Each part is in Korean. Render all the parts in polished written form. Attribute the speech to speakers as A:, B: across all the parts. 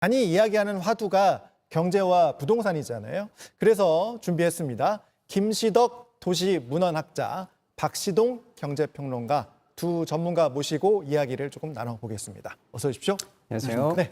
A: 많이 이야기하는 화두가 경제와 부동산이잖아요. 그래서 준비했습니다. 김시덕 도시문헌학자, 박시동 경제평론가 두 전문가 모시고 이야기를 조금 나눠보겠습니다. 어서 오십시오.
B: 안녕하세요.
A: 네.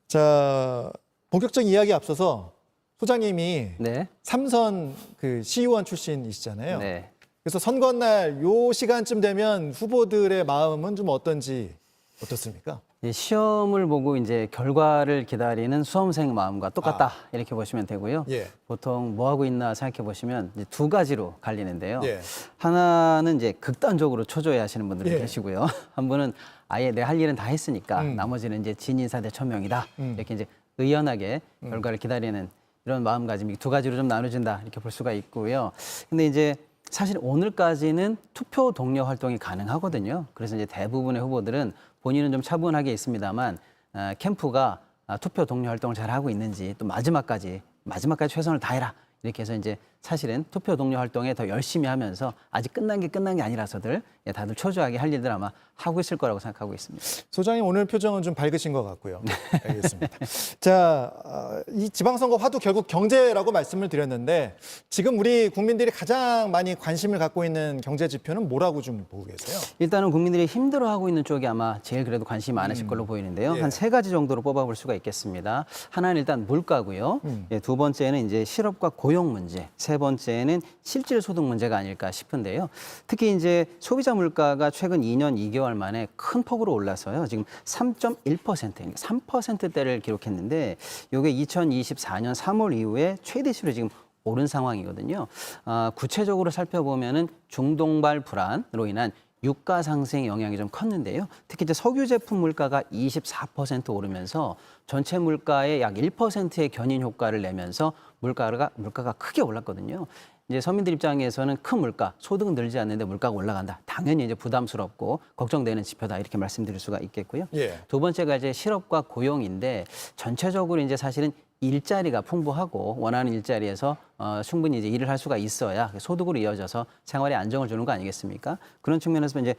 A: 자, 본격적인 이야기 앞서서 소장님이
B: 네.
A: 삼선 그 시의원 출신이시잖아요.
B: 네.
A: 그래서 선거날 요 시간쯤 되면 후보들의 마음은 좀 어떻습니까?
B: 시험을 보고 이제 결과를 기다리는 수험생 마음과 똑같다 이렇게 보시면 되고요.
A: 예.
B: 보통 뭐 하고 있나 생각해 보시면 이제 두 가지로 갈리는데요.
A: 예.
B: 하나는 이제 극단적으로 초조해 하시는 분들이
A: 예.
B: 계시고요. 한 분은 아예 내 할 일은 다 했으니까 나머지는 이제 진인사 대 천명이다. 이렇게 이제 의연하게 결과를 기다리는 이런 마음가짐이 두 가지로 좀 나눠진다 이렇게 볼 수가 있고요. 근데 이제 사실 오늘까지는 투표 동료 활동이 가능하거든요. 그래서 이제 대부분의 후보들은 본인은 좀 차분하게 있습니다만 캠프가 투표 동료 활동을 잘 하고 있는지 또 마지막까지 최선을 다해라 이렇게 해서 이제 사실은 투표 동료 활동에 더 열심히 하면서 아직 끝난 게 아니라서들 다들 초조하게 할 일들 아마 하고 있을 거라고 생각하고 있습니다.
A: 소장님 오늘 표정은 좀 밝으신 것 같고요. 알겠습니다. 자, 이 지방선거 화두 결국 경제라고 말씀을 드렸는데 지금 우리 국민들이 가장 많이 관심을 갖고 있는 경제 지표는 뭐라고 좀 보고 계세요?
B: 일단은 국민들이 힘들어하고 있는 쪽이 아마 제일 그래도 관심이 많으실 걸로 보이는데요.
A: 예.
B: 한 세 가지 정도로 뽑아볼 수가 있겠습니다. 하나는 일단 물가고요. 두 번째는 이제 실업과 고용 문제, 세 번째는 실질 소득 문제가 아닐까 싶은데요. 특히 이제 소비자 물가가 최근 2년 2개월 만에 큰 폭으로 올라서요. 지금 3.1%, 3%대를 기록했는데 이게 2024년 3월 이후에 최대치로 지금 오른 상황이거든요. 구체적으로 살펴보면은 중동발 불안으로 인한 유가 상승 영향이 좀 컸는데요. 특히 이제 석유 제품 물가가 24% 오르면서 전체 물가의 약 1%의 견인 효과를 내면서 물가가 크게 올랐거든요. 이제 서민들 입장에서는 큰 물가, 소득은 늘지 않는데 물가가 올라간다. 당연히 이제 부담스럽고 걱정되는 지표다 이렇게 말씀드릴 수가 있겠고요.
A: 예.
B: 두 번째가 이제 실업과 고용인데 전체적으로 이제 사실은 일자리가 풍부하고 원하는 일자리에서 충분히 이제 일을 할 수가 있어야 소득으로 이어져서 생활에 안정을 주는 거 아니겠습니까? 그런 측면에서 이제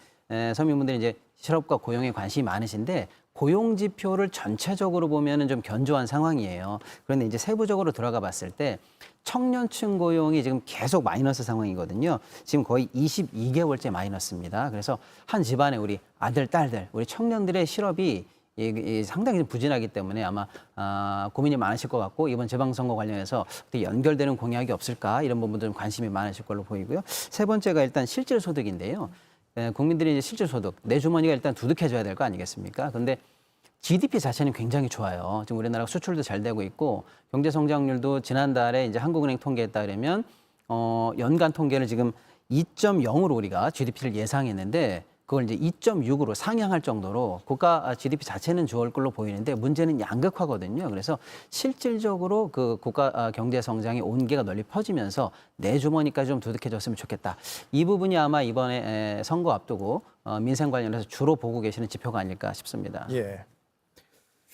B: 서민분들이 이제 실업과 고용에 관심이 많으신데 고용 지표를 전체적으로 보면은 좀 견조한 상황이에요. 그런데 이제 세부적으로 들어가 봤을 때 청년층 고용이 지금 계속 마이너스 상황이거든요. 지금 거의 22개월째 마이너스입니다. 그래서 한 집안에 우리 아들, 딸들, 우리 청년들의 실업이 상당히 좀 부진하기 때문에 아마 고민이 많으실 것 같고 이번 지방선거 관련해서 연결되는 공약이 없을까 이런 부분도 좀 관심이 많으실 걸로 보이고요. 세 번째가 일단 실질 소득인데요. 국민들이 이제 실질 소득, 내 주머니가 일단 두둑해져야 될 거 아니겠습니까? 그런데 GDP 자체는 굉장히 좋아요. 지금 우리나라가 수출도 잘 되고 있고 경제 성장률도 지난달에 이제 한국은행 통계에 따르면 연간 통계를 지금 2.0으로 우리가 GDP를 예상했는데 그걸 이제 2.6으로 상향할 정도로 국가 GDP 자체는 좋을 걸로 보이는데 문제는 양극화거든요. 그래서 실질적으로 그 국가 경제 성장의 온기가 널리 퍼지면서 내 주머니까지 좀 두둑해졌으면 좋겠다. 이 부분이 아마 이번에 선거 앞두고 민생 관련해서 주로 보고 계시는 지표가 아닐까 싶습니다.
A: 예.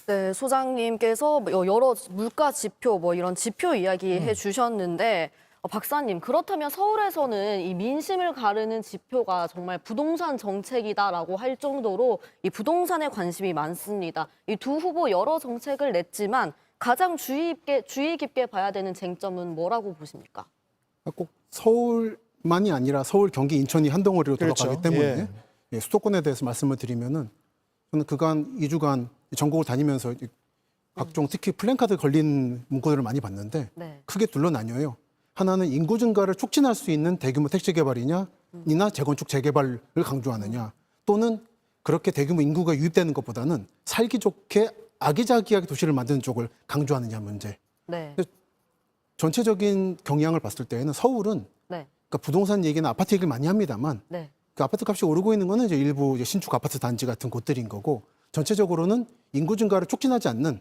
C: 네, 소장님께서 여러 물가 지표, 이런 지표 이야기해 주셨는데 박사님, 그렇다면 서울에서는 이 민심을 가르는 지표가 정말 부동산 정책이다라고 할 정도로 이 부동산에 관심이 많습니다. 이 두 후보 여러 정책을 냈지만 가장 주의 깊게 봐야 되는 쟁점은 뭐라고 보십니까?
D: 꼭 서울만이 아니라 서울, 경기, 인천이 한 덩어리로
A: 그렇죠.
D: 돌아가기 때문에 예, 수도권에 대해서 말씀을 드리면은 저는 그간 2주간 전국을 다니면서 각종 특히 플랜카드 걸린 문구들을 많이 봤는데
C: 네.
D: 크게 둘로 나뉘어요. 하나는 인구 증가를 촉진할 수 있는 대규모 택지 개발이냐, 이나 재건축 재개발을 강조하느냐, 또는 그렇게 대규모 인구가 유입되는 것보다는 살기 좋게 아기자기하게 도시를 만드는 쪽을 강조하느냐 문제.
C: 네.
D: 전체적인 경향을 봤을 때에는 서울은
C: 네.
D: 그러니까 부동산 얘기나 아파트 얘기를 많이 합니다만
C: 네.
D: 그 아파트 값이 오르고 있는 거는 이제 일부 이제 신축 아파트 단지 같은 곳들인 거고 전체적으로는 인구 증가를 촉진하지 않는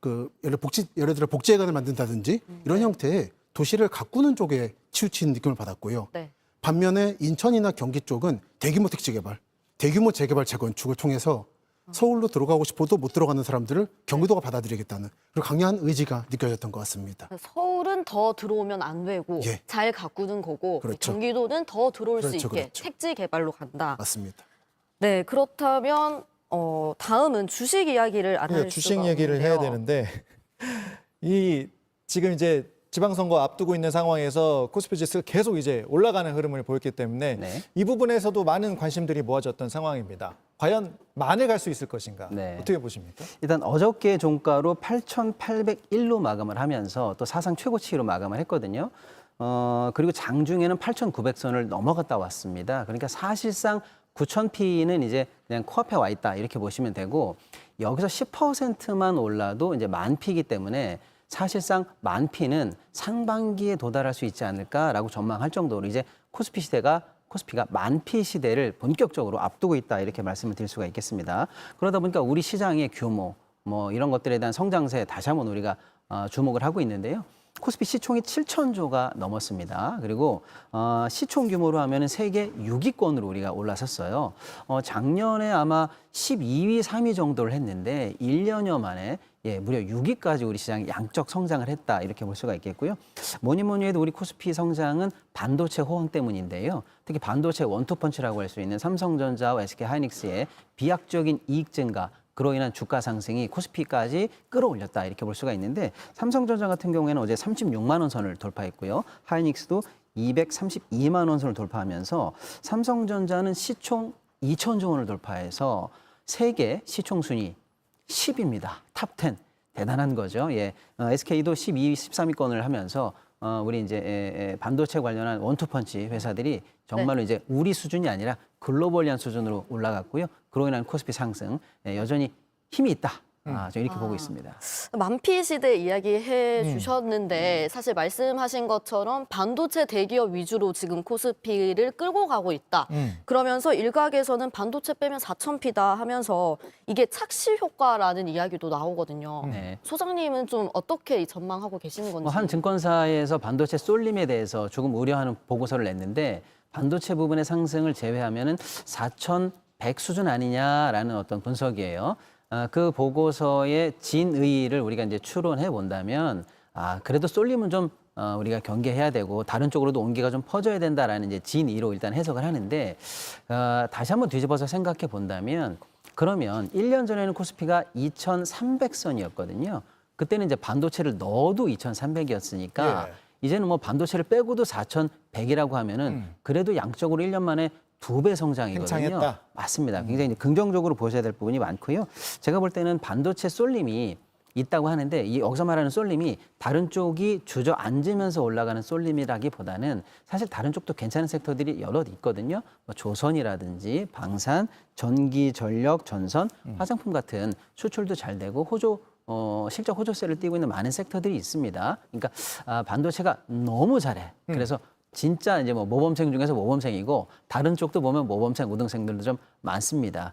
D: 그 예를 들어 복지회관을 만든다든지 이런 형태의 도시를 가꾸는 쪽에 치우친 느낌을 받았고요.
C: 네.
D: 반면에 인천이나 경기 쪽은 대규모 택지 개발, 대규모 재개발 재건축을 통해서 서울로 들어가고 싶어도 못 들어가는 사람들을 경기도가 받아들이겠다는 그리고 강력한 의지가 느껴졌던 것 같습니다.
C: 서울은 더 들어오면 안 되고
D: 예.
C: 잘 가꾸는 거고
D: 그렇죠.
C: 경기도는 더 들어올 수
D: 그렇죠,
C: 있게
D: 그렇죠.
C: 택지 개발로 간다.
D: 맞습니다.
C: 네, 그렇다면 다음은 주식 이야기를 안 할
A: 그러니까
C: 수가
A: 주식 얘기를 해야
C: 없는데요.
A: 되는데 이 지금 이제 지방선거 앞두고 있는 상황에서 코스피 지수가 계속 이제 올라가는 흐름을 보였기 때문에
B: 네.
A: 이 부분에서도 많은 관심들이 모아졌던 상황입니다. 과연 만에 갈 수 있을 것인가?
B: 네.
A: 어떻게 보십니까?
B: 일단 어저께 종가로 8,801로 마감을 하면서 또 사상 최고치로 마감을 했거든요. 그리고 장중에는 8,900선을 넘어갔다 왔습니다. 그러니까 사실상 9,000P는 이제 그냥 코앞에 와 있다 이렇게 보시면 되고 여기서 10%만 올라도 이제 만 P이기 때문에 사실상 만 P는 상반기에 도달할 수 있지 않을까라고 전망할 정도로 이제 코스피가 만 P 시대를 본격적으로 앞두고 있다 이렇게 말씀을 드릴 수가 있겠습니다. 그러다 보니까 우리 시장의 규모 뭐 이런 것들에 대한 성장세에 다시 한번 우리가 주목을 하고 있는데요. 코스피 시총이 7,000조가 넘었습니다. 그리고 시총 규모로 하면은 세계 6위권으로 우리가 올라섰어요. 작년에 아마 12위, 3위 정도를 했는데 1년여 만에 무려 6위까지 우리 시장이 양적 성장을 했다 이렇게 볼 수가 있겠고요. 뭐니 해도 우리 코스피 성장은 반도체 호황 때문인데요. 특히 반도체 원투펀치라고 할 수 있는 삼성전자와 SK하이닉스의 비약적인 이익 증가 그로 인한 주가 상승이 코스피까지 끌어올렸다 이렇게 볼 수가 있는데 삼성전자 같은 경우에는 어제 36만 원 선을 돌파했고요. 하이닉스도 232만 원 선을 돌파하면서 삼성전자는 시총 2,000조 원을 돌파해서 세계 시총 순위 10입니다. 탑 10. 대단한 거죠. SK도 12위, 13위권을 하면서 우리 이제 반도체 관련한 원투펀치 회사들이 정말로 이제 우리 수준이 아니라 글로벌리한 수준으로 올라갔고요. 그로 인한 코스피 상승 여전히 힘이 있다. 저 이렇게 보고 있습니다.
C: 만피 시대 이야기해 주셨는데 사실 말씀하신 것처럼 반도체 대기업 위주로 지금 코스피를 끌고 가고 있다. 그러면서 일각에서는 반도체 빼면 4,000P다 하면서 이게 착시 효과라는 이야기도 나오거든요.
B: 네.
C: 소장님은 좀 어떻게 전망하고 계시는 건지.
B: 한 증권사에서 반도체 쏠림에 대해서 조금 우려하는 보고서를 냈는데 반도체 부분의 상승을 제외하면은 4,100 수준 아니냐라는 어떤 분석이에요. 그 보고서의 진의를 우리가 이제 추론해 본다면 그래도 쏠림은 좀 우리가 경계해야 되고 다른 쪽으로도 온기가 좀 퍼져야 된다라는 이제 진의로 일단 해석을 하는데 다시 한번 뒤집어서 생각해 본다면 그러면 1년 전에는 코스피가 2,300선이었거든요. 그때는 이제 반도체를 넣어도 2,300이었으니까 이제는 뭐 반도체를 빼고도 4,100이라고 하면은 그래도 양적으로 1년 만에 2배 성장이거든요.
A: 팽창했다.
B: 맞습니다. 굉장히 이제 긍정적으로 보셔야 될 부분이 많고요. 제가 볼 때는 반도체 쏠림이 있다고 하는데 이 여기서 말하는 쏠림이 다른 쪽이 주저앉으면서 올라가는 쏠림이라기보다는 사실 다른 쪽도 괜찮은 섹터들이 여럿 있거든요. 뭐 조선이라든지 방산, 전기, 전력, 전선, 화장품 같은 수출도 잘 되고 실적 호조세를 띠고 있는 많은 섹터들이 있습니다. 그러니까 반도체가 너무 잘해. 그래서 진짜 이제 뭐 모범생 중에서 모범생이고 다른 쪽도 보면 모범생, 우등생들도 좀 많습니다.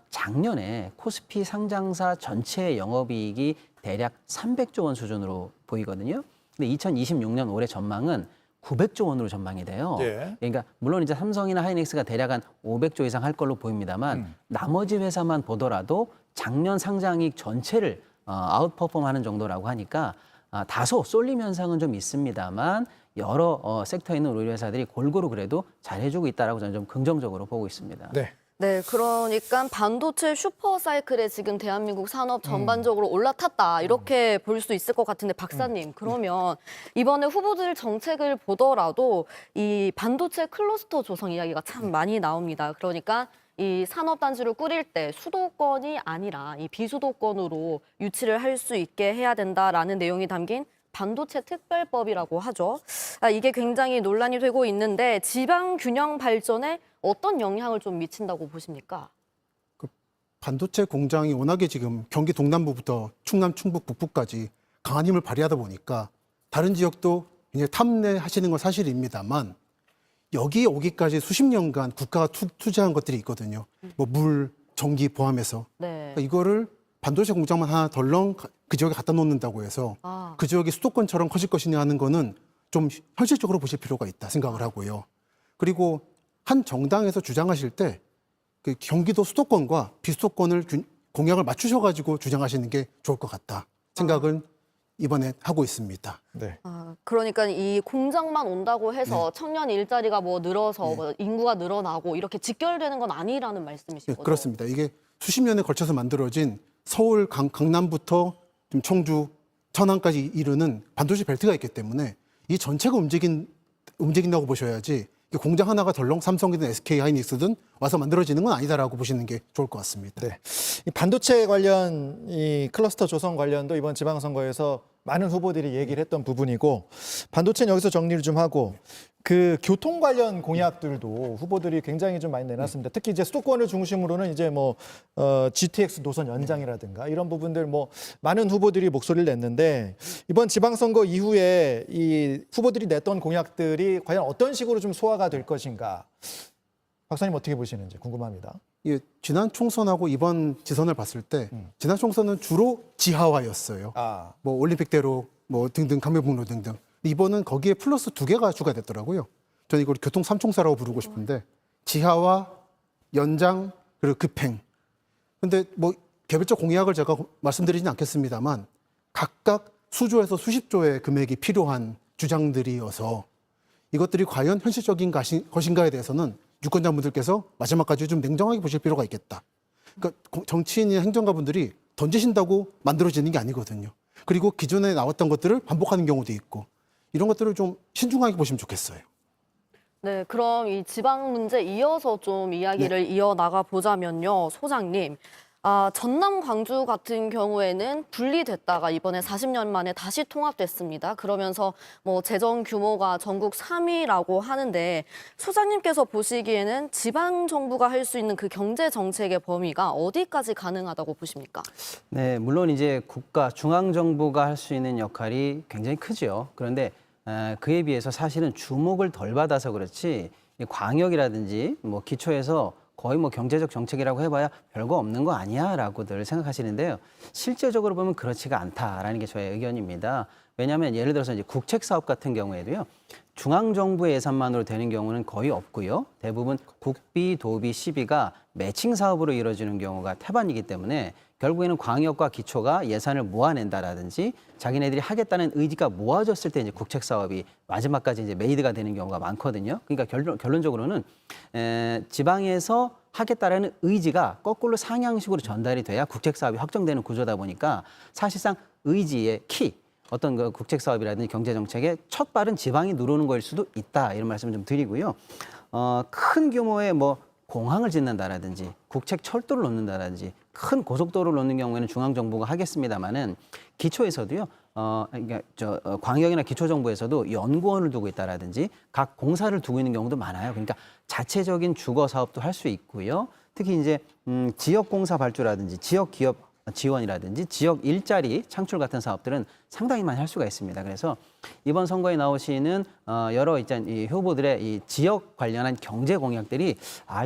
B: 작년에 코스피 상장사 전체 영업이익이 대략 300조 원 수준으로 보이거든요. 근데 2026년 올해 전망은 900조 원으로 전망이 돼요. 그러니까 물론 이제 삼성이나 하이닉스가 대략 한 500조 이상 할 걸로 보입니다만 나머지 회사만 보더라도 작년 상장이익 전체를 아웃퍼폼하는 정도라고 하니까 다소 쏠림 현상은 좀 있습니다만 여러 섹터에 있는 우리 회사들이 골고루 그래도 잘해주고 있다라고 저는 좀 긍정적으로 보고 있습니다.
C: 네, 그러니까 반도체 슈퍼사이클에 지금 대한민국 산업 전반적으로 올라탔다 이렇게 볼 수 있을 것 같은데 박사님 그러면 이번에 후보들 정책을 보더라도 이 반도체 클러스터 조성 이야기가 참 많이 나옵니다. 그러니까 이 산업단지를 꾸릴 때 수도권이 아니라 이 비수도권으로 유치를 할 수 있게 해야 된다라는 내용이 담긴 반도체 특별법이라고 하죠. 이게 굉장히 논란이 되고 있는데 지방 균형 발전에 어떤 영향을 좀 미친다고 보십니까?
D: 반도체 공장이 워낙에 지금 경기 동남부부터 충남, 충북, 북부까지 강한 힘을 발휘하다 보니까 다른 지역도 굉장히 탐내하시는 건 사실입니다만 여기 오기까지 수십 년간 국가가 투자한 것들이 있거든요. 뭐 물, 전기 포함해서.
C: 네.
D: 그러니까 이거를 반도체 공장만 하나 덜렁 그 지역에 갖다 놓는다고 해서 그 지역이 수도권처럼 커질 것이냐 하는 거는 좀 현실적으로 보실 필요가 있다 생각을 하고요. 그리고 한 정당에서 주장하실 때 그 경기도 수도권과 비수도권을 공약을 맞추셔가지고 주장하시는 게 좋을 것 같다 생각은 이번에 하고 있습니다.
C: 그러니까 이 공장만 온다고 해서 청년 일자리가 뭐 늘어서 뭐 인구가 늘어나고 이렇게 직결되는 건 아니라는 말씀이신 거죠?
D: 그렇습니다. 이게 수십 년에 걸쳐서 만들어진 서울 강남부터 좀 청주, 천안까지 이르는 반도시 벨트가 있기 때문에 이 전체가 움직인다고 보셔야지 공장 하나가 덜렁 삼성이든 SK 하이닉스든 와서 만들어지는 건 아니다라고 보시는 게 좋을 것 같습니다.
A: 네. 이 반도체 관련 이 클러스터 조성 관련도 이번 지방선거에서 많은 후보들이 얘기를 했던 부분이고 반도체는 여기서 정리를 좀 하고 그 교통 관련 공약들도 후보들이 굉장히 좀 많이 내놨습니다. 특히 이제 수도권을 중심으로는 이제 뭐 GTX 노선 연장이라든가 이런 부분들 뭐 많은 후보들이 목소리를 냈는데 이번 지방선거 이후에 이 후보들이 냈던 공약들이 과연 어떤 식으로 좀 소화가 될 것인가 박사님 어떻게 보시는지 궁금합니다.
D: 예, 지난 총선하고 이번 지선을 봤을 때 지난 총선은 주로 지하화였어요.
A: 아,
D: 뭐 올림픽대로 뭐 등등 강변북로 등등. 이번은 거기에 플러스 2개가 추가됐더라고요. 저는 이걸 교통 삼총사라고 부르고 싶은데 지하화, 연장, 그리고 급행. 근데 뭐 개별적 공약을 제가 말씀드리진 않겠습니다만 각각 수조에서 수십조의 금액이 필요한 주장들이어서 이것들이 과연 현실적인 것인가에 대해서는 유권자분들께서 마지막까지 좀 냉정하게 보실 필요가 있겠다. 그러니까 정치인이나 행정가분들이 던지신다고 만들어지는 게 아니거든요. 그리고 기존에 나왔던 것들을 반복하는 경우도 있고 이런 것들을 좀 신중하게 보시면 좋겠어요.
C: 네, 그럼 이 지방 문제 이어서 좀 이야기를 이어나가 보자면요. 소장님, 전남 광주 같은 경우에는 분리됐다가 이번에 40년 만에 다시 통합됐습니다. 그러면서 뭐 재정 규모가 전국 3위라고 하는데 소장님께서 보시기에는 지방 정부가 할 수 있는 그 경제 정책의 범위가 어디까지 가능하다고 보십니까?
B: 네, 물론 이제 국가 중앙 정부가 할 수 있는 역할이 굉장히 크죠. 그런데 그에 비해서 사실은 주목을 덜 받아서 그렇지 이 광역이라든지 뭐 기초에서 거의 뭐 경제적 정책이라고 해봐야 별거 없는 거 아니야라고들 생각하시는데요. 실제적으로 보면 그렇지가 않다라는 게 저의 의견입니다. 왜냐하면 예를 들어서 이제 국책 사업 같은 경우에도요. 중앙 정부의 예산만으로 되는 경우는 거의 없고요. 대부분 국비, 도비, 시비가 매칭 사업으로 이루어지는 경우가 태반이기 때문에 결국에는 광역과 기초가 예산을 모아낸다라든지 자기네들이 하겠다는 의지가 모아졌을 때 이제 국책 사업이 마지막까지 이제 메이드가 되는 경우가 많거든요. 그러니까 결론적으로는 지방에서 하겠다라는 의지가 거꾸로 상향식으로 전달이 돼야 국책 사업이 확정되는 구조다 보니까 사실상 의지의 키 어떤 그 국책 사업이라든지 경제 정책의 첫 발은 지방이 누르는 거일 수도 있다 이런 말씀을 좀 드리고요. 큰 규모의 뭐 공항을 짓는다라든지 국책 철도를 놓는다라든지 큰 고속도로를 놓는 경우에는 중앙 정부가 하겠습니다만은 기초에서도요. 그러니까 광역이나 기초 정부에서도 연구원을 두고 있다라든지 각 공사를 두고 있는 경우도 많아요. 그러니까 자체적인 주거 사업도 할 수 있고요. 특히 이제 지역 공사 발주라든지 지역 기업 지원이라든지 지역 일자리 창출 같은 사업들은 상당히 많이 할 수가 있습니다. 그래서 이번 선거에 나오시는 여러 이 후보들의 이 지역 관련한 경제 공약들이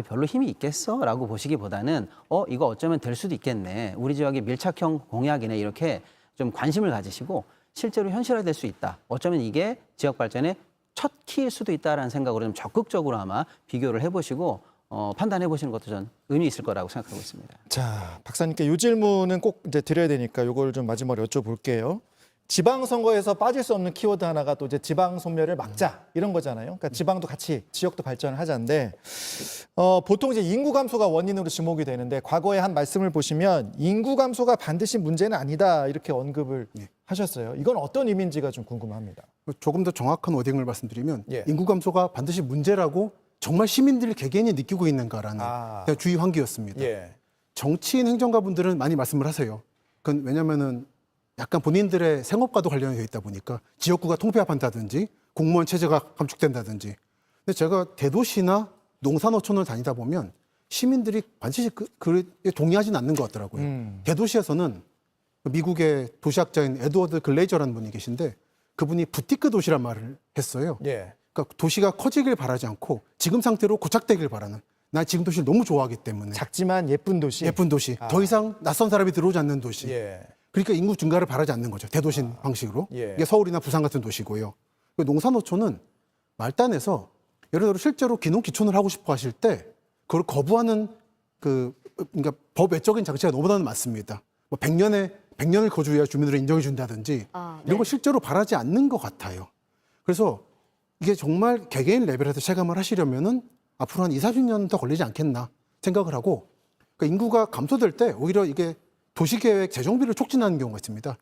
B: 별로 힘이 있겠어라고 보시기보다는 이거 어쩌면 될 수도 있겠네. 우리 지역의 밀착형 공약이네 이렇게 좀 관심을 가지시고 실제로 현실화될 수 있다. 어쩌면 이게 지역 발전의 첫 키일 수도 있다라는 생각으로 좀 적극적으로 아마 비교를 해보시고 판단해 보시는 것도 전 의미 있을 거라고 생각하고 있습니다.
A: 자, 박사님께 이 질문은 꼭 이제 드려야 되니까 이걸 좀 마지막으로 여쭤볼게요. 지방선거에서 빠질 수 없는 키워드 하나가 또 이제 지방 소멸을 막자 이런 거잖아요. 그러니까 지방도 같이 지역도 발전을 하자인데 보통 이제 인구 감소가 원인으로 지목이 되는데 과거에 한 말씀을 보시면 인구 감소가 반드시 문제는 아니다 이렇게 언급을 하셨어요. 이건 어떤 의미인지가 좀 궁금합니다.
D: 조금 더 정확한 워딩을 말씀드리면
A: 예.
D: 인구 감소가 반드시 문제라고 정말 시민들이 개개인이 느끼고 있는가라는 주의 환기였습니다.
A: 예.
D: 정치인 행정가분들은 많이 말씀을 하세요. 그건 왜냐면은 약간 본인들의 생업과도 관련이 되어 있다 보니까 지역구가 통폐합한다든지 공무원 체제가 감축된다든지. 근데 제가 대도시나 농산어촌을 다니다 보면 시민들이 반드시 그에 동의하지는 않는 것 같더라고요. 대도시에서는 미국의 도시학자인 에드워드 글레이저라는 분이 계신데 그분이 부티크 도시란 말을 했어요.
A: 예.
D: 그러니까 도시가 커지길 바라지 않고 지금 상태로 고착되길 바라는. 나 지금 도시를 너무 좋아하기 때문에.
A: 작지만 예쁜 도시.
D: 예쁜 도시. 더 이상 낯선 사람이 들어오지 않는 도시.
A: 예.
D: 그러니까 인구 증가를 바라지 않는 거죠. 대도시 방식으로.
A: 예.
D: 이게 서울이나 부산 같은 도시고요. 농산어촌은 말단에서 예를 들어 실제로 기농기촌을 하고 싶어 하실 때 그걸 거부하는 그러니까 법 외적인 장치가 너무나도 많습니다. 뭐 100년을 거주해야 주민들을 인정해 준다든지 이런 걸 실제로 바라지 않는 것 같아요. 그래서 이게 정말 개개인 레벨에서 체감을 하시려면은 앞으로 한 20, 30년 더 걸리지 않겠나 생각을 하고 그러니까 인구가 감소될 때 오히려 이게 도시계획 재정비를 촉진하는 경우가 있습니다.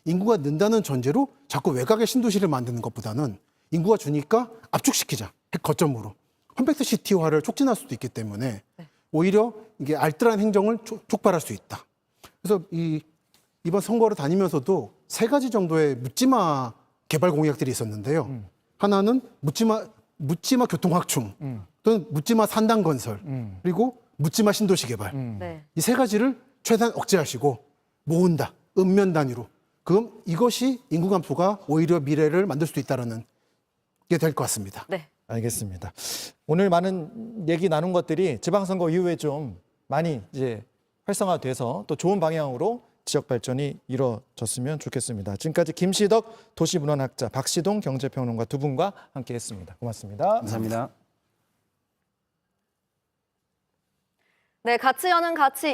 D: 인구가 는다는 전제로 자꾸 외곽의 신도시를 만드는 것보다는 인구가 주니까 압축시키자. 거점으로. 컴팩트 시티화를 촉진할 수도 있기 때문에 오히려 이게 알뜰한 행정을 촉발할 수 있다. 그래서 이번 선거를 다니면서도 3가지 정도의 묻지마 개발 공약들이 있었는데요. 하나는 묻지마 교통 확충, 또는 묻지마 산당 건설, 그리고 묻지마 신도시 개발.
C: 네.
D: 이 3가지를 최대한 억제하시고 모은다. 읍면 단위로. 그럼 이것이 인구 감소가 오히려 미래를 만들 수도 있다는 게 될 것 같습니다.
C: 네.
A: 알겠습니다. 오늘 많은 얘기 나눈 것들이 지방선거 이후에 좀 많이 이제 활성화돼서 또 좋은 방향으로 지역 발전이 이루어졌으면 좋겠습니다. 지금까지 김시덕 도시문헌학자, 박시동 경제평론가 두 분과 함께했습니다. 고맙습니다.
B: 감사합니다.
C: 네, 가치 여는 가치